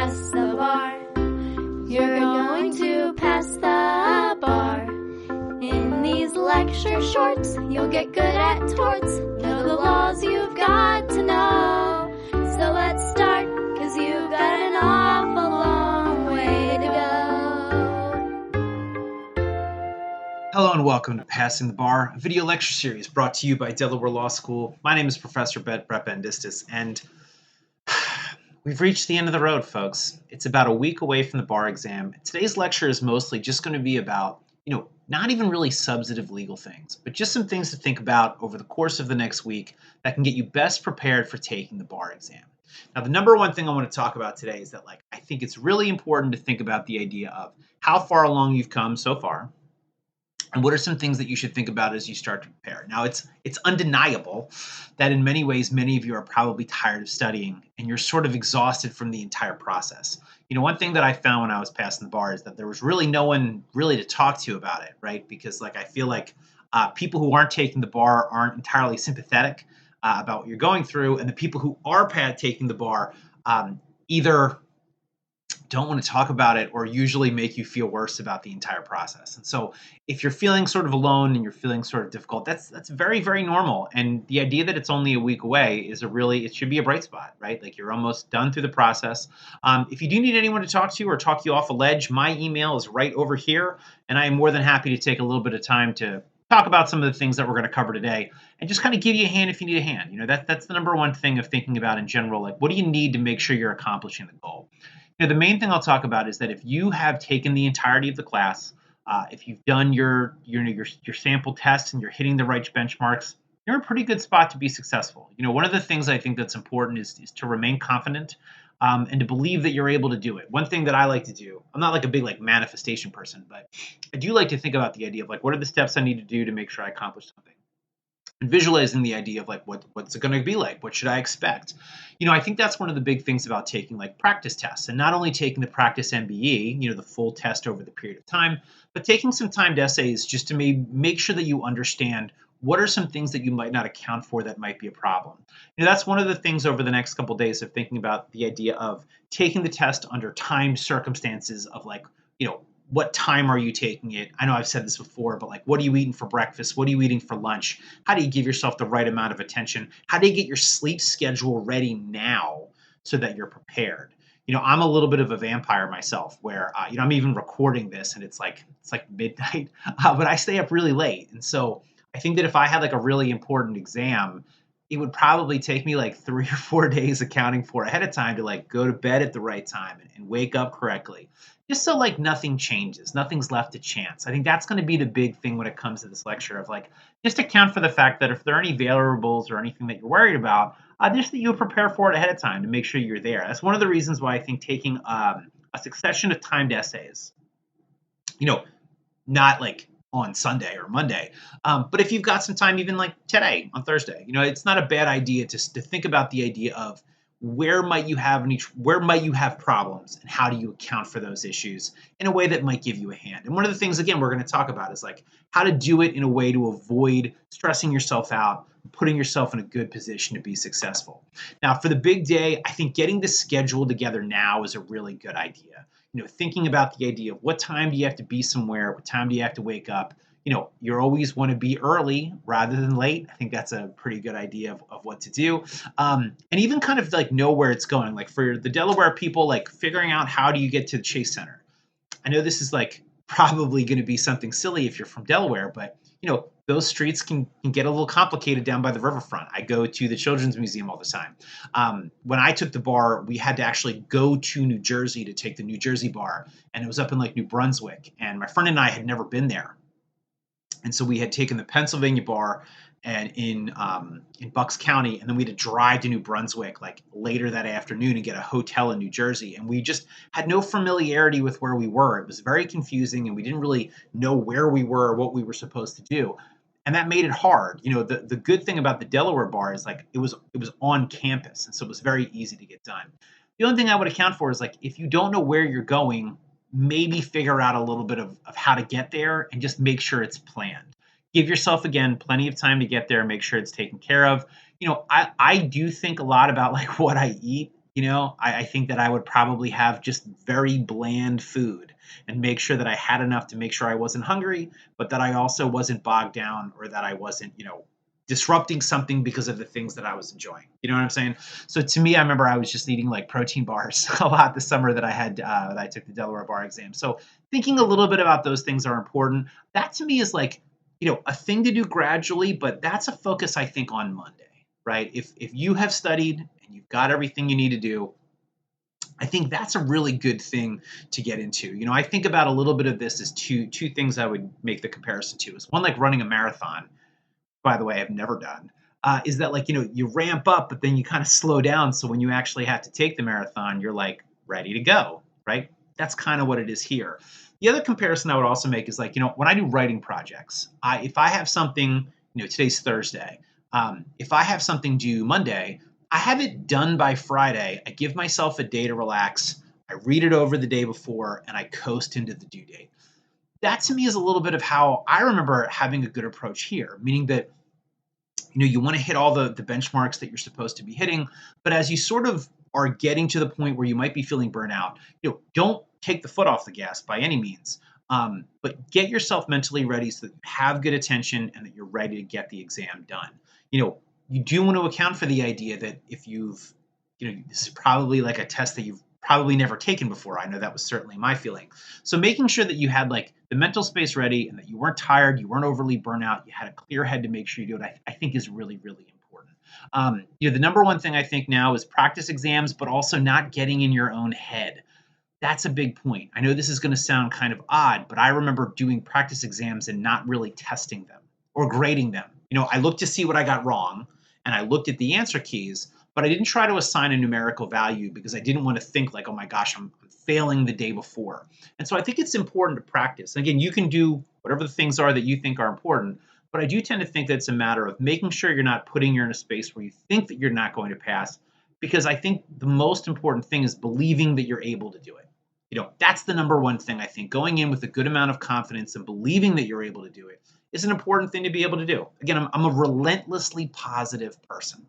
pass the bar. You're going to pass the bar. In these lecture shorts, you'll get good at torts. Know the laws you've got to know. So let's start, 'cause you've got an awful long way to go. Hello and welcome to Passing the Bar, a video lecture series brought to you by Delaware Law School. My name is Professor Brett Bendistis, and we've reached the end of the road, folks. It's about a week away from the bar exam. Today's lecture is mostly just going to be about, not even really substantive legal things, but just some things to think about over the course of the next week that can get you best prepared for taking the bar exam. Now, the number one thing I want to talk about today is that, I think it's really important to think about the idea of how far along you've come so far, and what are some things that you should think about as you start to prepare? Now, it's undeniable that in many ways, many of you are probably tired of studying and you're sort of exhausted from the entire process. One thing that I found when I was passing the bar is that there was really no one really to talk to about it, right? Because I feel like people who aren't taking the bar aren't entirely sympathetic about what you're going through. And the people who are taking the bar either don't want to talk about it or usually make you feel worse about the entire process. And so if you're feeling sort of alone and you're feeling sort of difficult, that's very, very normal. And the idea that it's only a week away is it should be a bright spot, right? Like, you're almost done through the process. If you do need anyone to talk to or talk you off a ledge, my email is right over here. And I am more than happy to take a little bit of time to talk about some of the things that we're going to cover today and just kind of give you a hand if you need a hand. That's the number one thing of thinking about in general. Like, what do you need to make sure you're accomplishing the goal? The main thing I'll talk about is that if you have taken the entirety of the class, if you've done your sample tests and you're hitting the right benchmarks, you're in a pretty good spot to be successful. One of the things I think that's important is to remain confident and to believe that you're able to do it. One thing that I like to do, I'm not like a big manifestation person, but I do like to think about the idea of what are the steps I need to do to make sure I accomplish something. And visualizing the idea of what's it going to be like? What should I expect? I think that's one of the big things about taking practice tests, and not only taking the practice MBE, the full test over the period of time, but taking some timed essays just to make sure that you understand what are some things that you might not account for that might be a problem. That's one of the things over the next couple of days of thinking about the idea of taking the test under timed circumstances of what time are you taking it? I know I've said this before, but what are you eating for breakfast? What are you eating for lunch? How do you give yourself the right amount of attention? How do you get your sleep schedule ready now so that you're prepared? I'm a little bit of a vampire myself where, I'm even recording this and it's like midnight, but I stay up really late. And so I think that if I had a really important exam, it would probably take me 3 or 4 days accounting for ahead of time to go to bed at the right time and wake up correctly. Just so nothing changes, nothing's left to chance. I think that's going to be the big thing when it comes to this lecture of just account for the fact that if there are any variables or anything that you're worried about, just that you prepare for it ahead of time to make sure you're there. That's one of the reasons why I think taking a succession of timed essays, not on Sunday or Monday, but if you've got some time, even today on Thursday, it's not a bad idea to think about the idea of where might you have problems and how do you account for those issues in a way that might give you a hand. And one of the things, again, we're going to talk about is how to do it in a way to avoid stressing yourself out, putting yourself in a good position to be successful. Now, for the big day, I think getting the schedule together now is a really good idea. Thinking about the idea of what time do you have to be somewhere, what time do you have to wake up. You always want to be early rather than late. I think that's a pretty good idea of what to do. And even kind of know where it's going. For the Delaware people, figuring out how do you get to the Chase Center. I know this is probably going to be something silly if you're from Delaware, but those streets can get a little complicated down by the riverfront. I go to the Children's Museum all the time. When I took the bar, we had to actually go to New Jersey to take the New Jersey bar, and it was up in New Brunswick. And my friend and I had never been there. And so we had taken the Pennsylvania bar and in Bucks County, and then we had to drive to New Brunswick later that afternoon and get a hotel in New Jersey. And we just had no familiarity with where we were. It was very confusing, and we didn't really know where we were or what we were supposed to do. And that made it hard. The good thing about the Delaware bar is it was on campus, and so it was very easy to get done. The only thing I would account for is if you don't know where you're going, maybe figure out a little bit of how to get there and just make sure it's planned. Give yourself, again, plenty of time to get there, make sure it's taken care of. I do think a lot about what I eat I think that I would probably have just very bland food and make sure that I had enough to make sure I wasn't hungry, but that I also wasn't bogged down or that I wasn't, disrupting something because of the things that I was enjoying. You know what I'm saying? So to me, I remember I was just eating like protein bars a lot the summer that I took the Delaware bar exam. So thinking a little bit about those things are important. That to me is like, a thing to do gradually, but that's a focus I think on Monday, right? If you have studied and you've got everything you need to do, I think that's a really good thing to get into. I think about a little bit of this as two things I would make the comparison to. Is one like running a marathon, by the way, I've never done, is that like, you ramp up, but then you kind of slow down. So when you actually have to take the marathon, you're like ready to go, right? That's kind of what it is here. The other comparison I would also make is like, when I do writing projects, if I have something, today's Thursday. If I have something due Monday, I have it done by Friday. I give myself a day to relax. I read it over the day before and I coast into the due date. That to me is a little bit of how I remember having a good approach here, meaning that you want to hit all the benchmarks that you're supposed to be hitting, but as you sort of are getting to the point where you might be feeling burnout, don't take the foot off the gas by any means, but get yourself mentally ready so that you have good attention and that you're ready to get the exam done. You do want to account for the idea that if this is probably like a test that you've probably never taken before. I know that was certainly my feeling. So making sure that you had like the mental space ready and that you weren't tired, you weren't overly burnt out, you had a clear head to make sure you do it, I think is really, really important. The number one thing I think now is practice exams, but also not getting in your own head. That's a big point. I know this is going to sound kind of odd, but I remember doing practice exams and not really testing them or grading them. I looked to see what I got wrong and I looked at the answer keys, but I didn't try to assign a numerical value because I didn't want to think like, oh my gosh, I'm failing the day before. And so I think it's important to practice. And again, you can do whatever the things are that you think are important, but I do tend to think that it's a matter of making sure you're not putting you in a space where you think that you're not going to pass, because I think the most important thing is believing that you're able to do it. That's the number one thing I think. Going in with a good amount of confidence and believing that you're able to do it is an important thing to be able to do. Again, I'm a relentlessly positive person.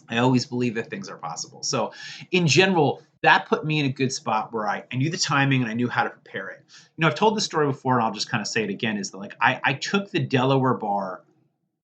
I always believe that things are possible. So in general, that put me in a good spot where I knew the timing and I knew how to prepare it. I've told this story before and I'll just kind of say it again, is that like I took the Delaware bar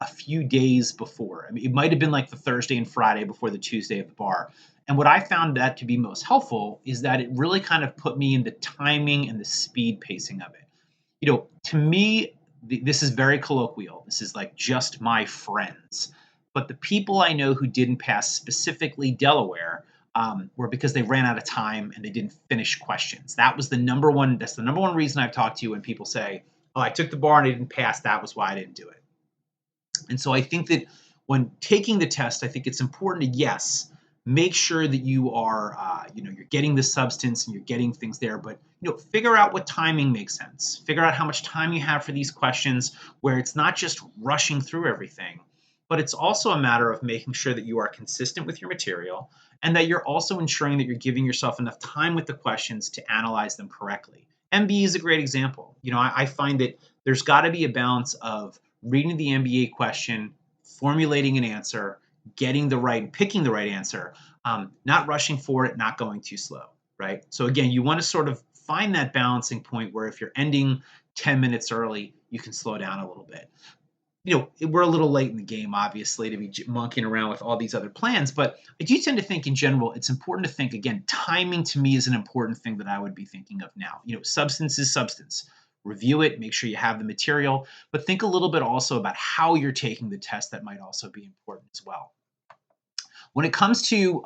a few days before. I mean, it might have been like the Thursday and Friday before the Tuesday of the bar. And what I found that to be most helpful is that it really kind of put me in the timing and the speed pacing of it. To me, this is very colloquial. This is like just my friends. But the people I know who didn't pass, specifically Delaware, were because they ran out of time and they didn't finish questions. That's the number one reason I've talked to you when people say, oh, I took the bar and I didn't pass. That was why I didn't do it. And so I think that when taking the test, I think it's important to, yes, make sure that you are, you're getting the substance and you're getting things there, but, figure out what timing makes sense. Figure out how much time you have for these questions where it's not just rushing through everything, but it's also a matter of making sure that you are consistent with your material and that you're also ensuring that you're giving yourself enough time with the questions to analyze them correctly. MBE is a great example. I find that there's got to be a balance of reading the MBA question, formulating an answer, picking the right answer, not rushing for it, not going too slow, right? So again, you want to sort of find that balancing point where if you're ending 10 minutes early, you can slow down a little bit. We're a little late in the game, obviously, to be monkeying around with all these other plans, but I do tend to think in general, it's important to think, again, timing to me is an important thing that I would be thinking of now. Substance is substance. Review it, make sure you have the material, but think a little bit also about how you're taking the test. That might also be important as well. When it comes to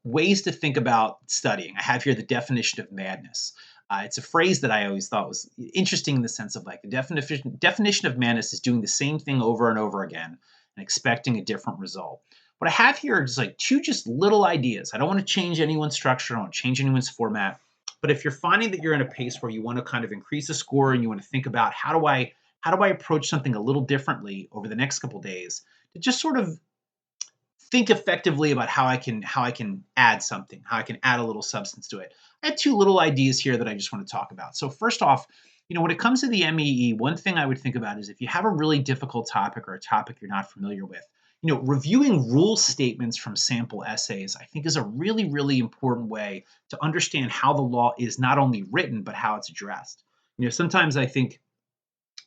ways to think about studying, I have here the definition of madness. It's a phrase that I always thought was interesting in the sense of like the definition of madness is doing the same thing over and over again and expecting a different result. What I have here is like two just little ideas. I don't want to change anyone's structure. I don't want to change anyone's format. But if you're finding that you're in a pace where you want to kind of increase the score and you want to think about how do I approach something a little differently over the next couple of days, to just sort of think effectively about how I can add something, how I can add a little substance to it. I had two little ideas here that I just want to talk about. So first off, when it comes to the MEE, one thing I would think about is if you have a really difficult topic or a topic you're not familiar with, Reviewing rule statements from sample essays, I think, is a really, really important way to understand how the law is not only written, but how it's addressed. Sometimes I think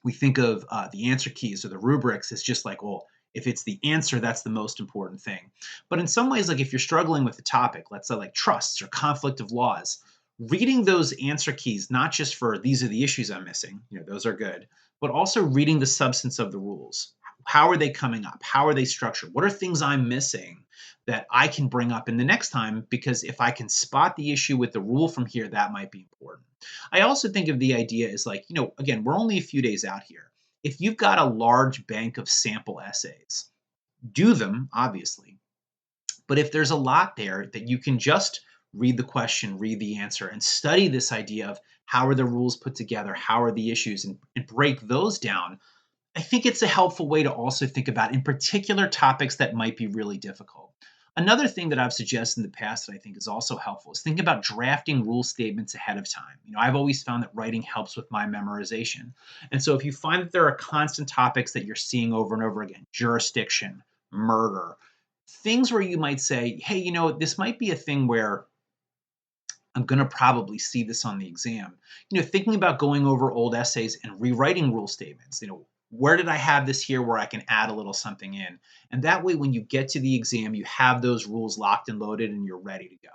we think of the answer keys or the rubrics as just like, well, if it's the answer, that's the most important thing. But in some ways, like if you're struggling with the topic, let's say like trusts or conflict of laws, reading those answer keys, not just for these are the issues I'm missing, those are good, but also reading the substance of the rules. How are they coming up? How are they structured? What are things I'm missing that I can bring up in the next time? Because if I can spot the issue with the rule from here, that might be important. I also think of the idea as like, again, we're only a few days out here. If you've got a large bank of sample essays, do them, obviously. But if there's a lot there that you can just read the question, read the answer, and study this idea of how are the rules put together, how are the issues, and break those down, I think it's a helpful way to also think about in particular topics that might be really difficult. Another thing that I've suggested in the past that I think is also helpful is think about drafting rule statements ahead of time. I've always found that writing helps with my memorization. And so if you find that there are constant topics that you're seeing over and over again, jurisdiction, murder, things where you might say, hey, this might be a thing where I'm going to probably see this on the exam. Thinking about going over old essays and rewriting rule statements. Where did I have this here where I can add a little something in? And that way, when you get to the exam, you have those rules locked and loaded and you're ready to go.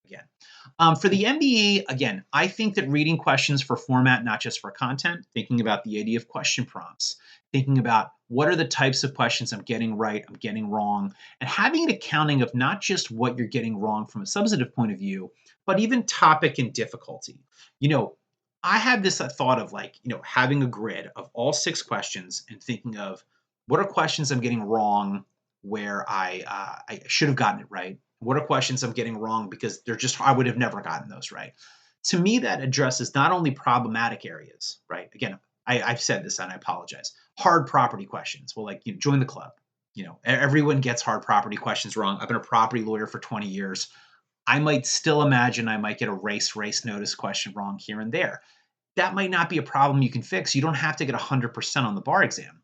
Again, for the MBE, again, I think that reading questions for format, not just for content, thinking about the idea of question prompts, thinking about what are the types of questions I'm getting right, I'm getting wrong, and having an accounting of not just what you're getting wrong from a substantive point of view, but even topic and difficulty. I have this thought of like, having a grid of all 6 questions and thinking of what are questions I'm getting wrong where I should have gotten it right. What are questions I'm getting wrong because I would have never gotten those right. To me, that addresses not only problematic areas, right? Again, I've said this and I apologize. Hard property questions. Well, like, join the club. Everyone gets hard property questions wrong. I've been a property lawyer for 20 years. I might still imagine I might get a race notice question wrong here and there. That might not be a problem you can fix. You don't have to get 100% on the bar exam.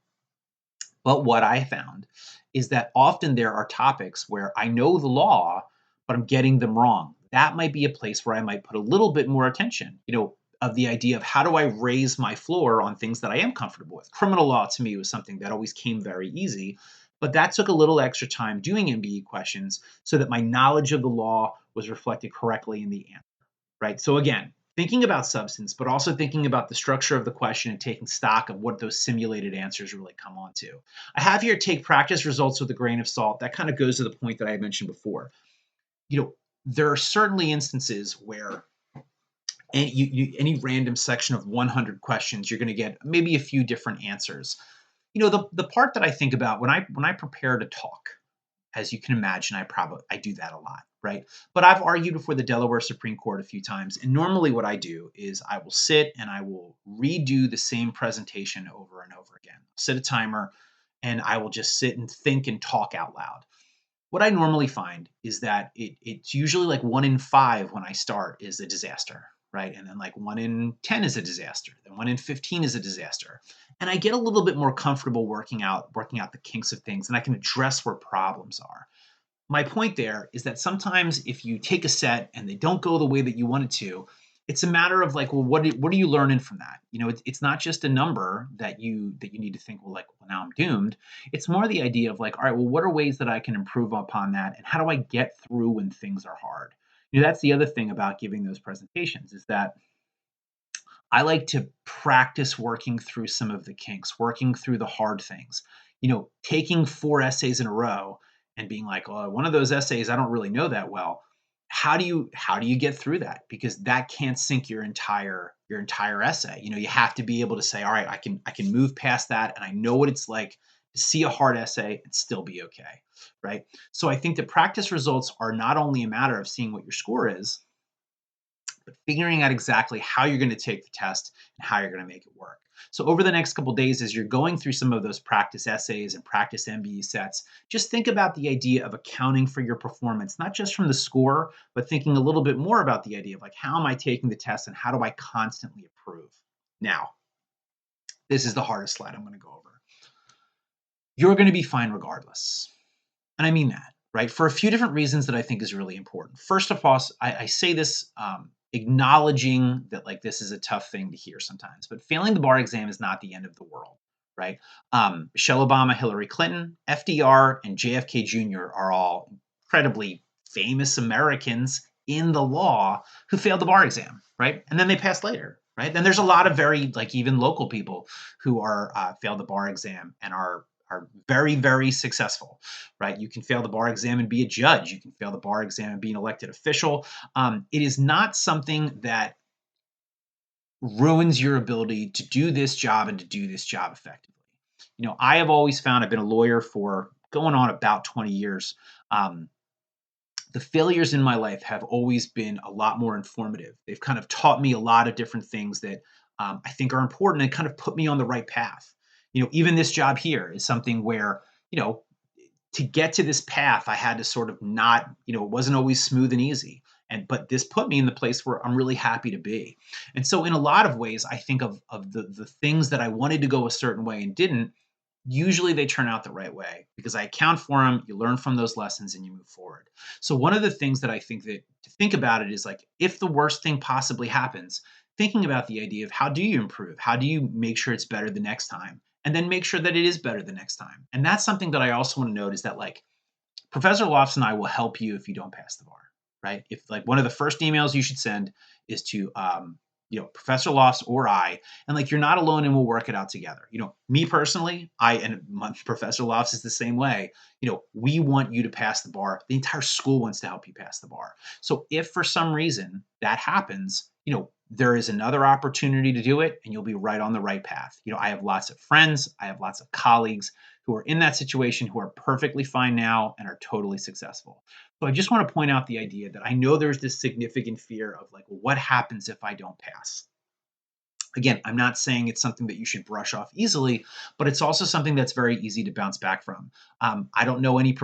But what I found is that often there are topics where I know the law, but I'm getting them wrong. That might be a place where I might put a little bit more attention, of the idea of how do I raise my floor on things that I am comfortable with. Criminal law to me was something that always came very easy, but that took a little extra time doing MBE questions so that my knowledge of the law was reflected correctly in the answer, right? So again, thinking about substance, but also thinking about the structure of the question and taking stock of what those simulated answers really come on to. I have here take practice results with a grain of salt. That kind of goes to the point that I mentioned before. There are certainly instances where any random section of 100 questions, you're going to get maybe a few different answers. The part that I think about when I prepare to talk, as you can imagine, I do that a lot, right? But I've argued before the Delaware Supreme Court a few times, and normally what I do is I will sit and I will redo the same presentation over and over again. Set a timer, and I will just sit and think and talk out loud. What I normally find is that it's usually like 1 in 5 when I start is a disaster, right? And then like 1 in 10 is a disaster. Then 1 in 15 is a disaster. And I get a little bit more comfortable working out the kinks of things, and I can address where problems are. My point there is that sometimes if you take a set and they don't go the way that you want it to, it's a matter of like, well, what are you learning from that? It's not just a number that you need to think, well, now I'm doomed. It's more the idea of like, all right, well, what are ways that I can improve upon that, and how do I get through when things are hard? That's the other thing about giving those presentations is that I like to practice working through some of the kinks, working through the hard things. Taking 4 essays in a row and being like, "Oh, one of those essays I don't really know that well." How do you get through that? Because that can't sink your entire essay. You have to be able to say, "All right, I can move past that, and I know what it's like to see a hard essay and still be okay." Right? So I think the practice results are not only a matter of seeing what your score is, but figuring out exactly how you're going to take the test and how you're going to make it work. So over the next couple of days, as you're going through some of those practice essays and practice MBE sets, just think about the idea of accounting for your performance, not just from the score, but thinking a little bit more about the idea of like, how am I taking the test and how do I constantly improve? Now, this is the hardest slide I'm going to go over. you're going to be fine regardless. And I mean that, right? For a few different reasons that I think is really important. First of all, I say this acknowledging that like this is a tough thing to hear sometimes, but failing the bar exam is not the end of the world, right? Michelle Obama, Hillary Clinton, FDR, and JFK Jr. are all incredibly famous Americans in the law who failed the bar exam, right? And then they passed later, right? Then there's a lot of very like even local people who are failed the bar exam and are very, very successful, right? You can fail the bar exam and be a judge. You can fail the bar exam and be an elected official. It is not something that ruins your ability to do this job and to do this job effectively. You know, I have always found, I've been a lawyer for going on about 20 years. The failures in my life have always been a lot more informative. They've kind of taught me a lot of different things that I think are important and kind of put me on the right path. You know, even this job here is something where, you know, to get to this path, I had to sort of not, you know, it wasn't always smooth and easy. But this put me in the place where I'm really happy to be. And so in a lot of ways, I think of the things that I wanted to go a certain way and didn't, usually they turn out the right way because I account for them, you learn from those lessons and you move forward. So one of the things that I think that to think about it is like, if the worst thing possibly happens, thinking about the idea of how do you improve? How do you make sure it's better the next time? And then make sure that it is better the next time. And that's something that I also want to note is that like Professor Lofts and I will help you if you don't pass the bar, right? If like one of the first emails you should send is to, you know, Professor Lofts or I, and like you're not alone and we'll work it out together. You know, me personally, Professor Lofts is the same way. You know, we want you to pass the bar. The entire school wants to help you pass the bar. So if for some reason that happens, you know, there is another opportunity to do it and you'll be right on the right path. You know, I have lots of friends, I have lots of colleagues who are in that situation who are perfectly fine now and are totally successful. So I just want to point out the idea that I know there's this significant fear of like, what happens if I don't pass? Again, I'm not saying it's something that you should brush off easily, but it's also something that's very easy to bounce back from. I don't know any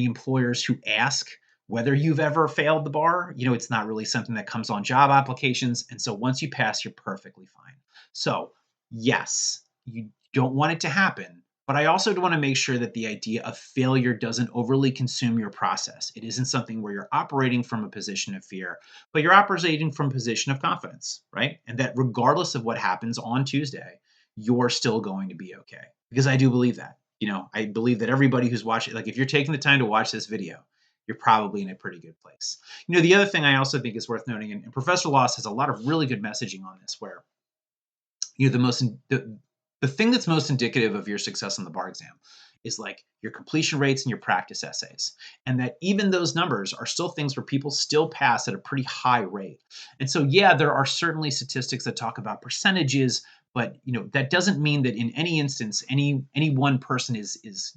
employers who ask whether you've ever failed the bar. You know, it's not really something that comes on job applications. And so once you pass, you're perfectly fine. So yes, you don't want it to happen, but I also want to make sure that the idea of failure doesn't overly consume your process. It isn't something where you're operating from a position of fear, but you're operating from a position of confidence, right? And that regardless of what happens on Tuesday, you're still going to be okay. Because I do believe that. You know, I believe that everybody who's watching, like if you're taking the time to watch this video, you're probably in a pretty good place. You know, the other thing I also think is worth noting, and Professor Lofts has a lot of really good messaging on this, where, you know, the thing that's most indicative of your success on the bar exam is like your completion rates and your practice essays. And that even those numbers are still things where people still pass at a pretty high rate. And so, yeah, there are certainly statistics that talk about percentages, but, you know, that doesn't mean that in any instance, any one person is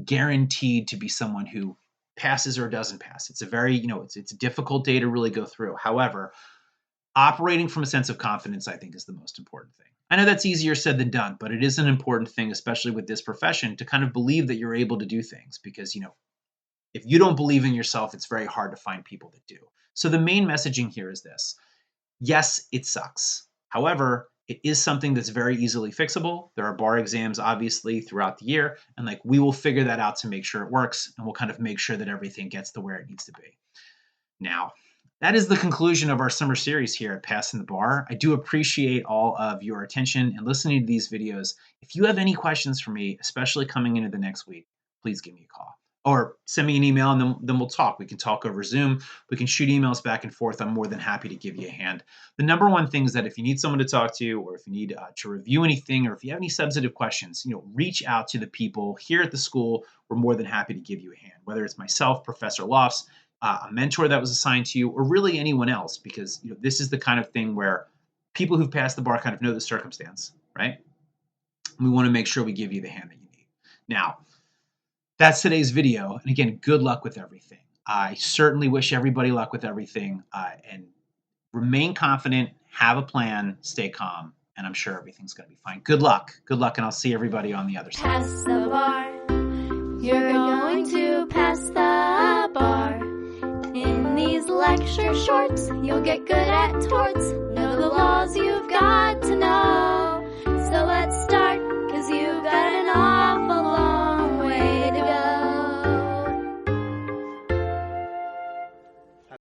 guaranteed to be someone who passes or doesn't pass. It's a very, you know, it's a difficult day to really go through. However, operating from a sense of confidence, I think, is the most important thing. I know that's easier said than done, but it is an important thing, especially with this profession, to kind of believe that you're able to do things because, you know, if you don't believe in yourself, it's very hard to find people that do. So the main messaging here is this. Yes, it sucks. However, it is something that's very easily fixable. There are bar exams, obviously, throughout the year, and like we will figure that out to make sure it works, and we'll kind of make sure that everything gets to where it needs to be. Now, that is the conclusion of our summer series here at Passing the Bar. I do appreciate all of your attention and listening to these videos. If you have any questions for me, especially coming into the next week, please give me a call or send me an email and then we'll talk. We can talk over Zoom. We can shoot emails back and forth. I'm more than happy to give you a hand. The number one thing is that if you need someone to talk to or if you need to review anything or if you have any substantive questions, you know, reach out to the people here at the school. We're more than happy to give you a hand, whether it's myself, Professor Lofts, a mentor that was assigned to you, or really anyone else, because you know this is the kind of thing where people who've passed the bar kind of know the circumstance, right? We want to make sure we give you the hand that you need. Now, that's today's video, and again, good luck with everything. I certainly wish everybody luck with everything, and remain confident, have a plan, stay calm, and I'm sure everything's going to be fine. Good luck, and I'll see everybody on the other side. Pass the bar. You're going to pass the bar. In these lecture shorts, you'll get good at torts. Know the laws you've got to know. So let's start.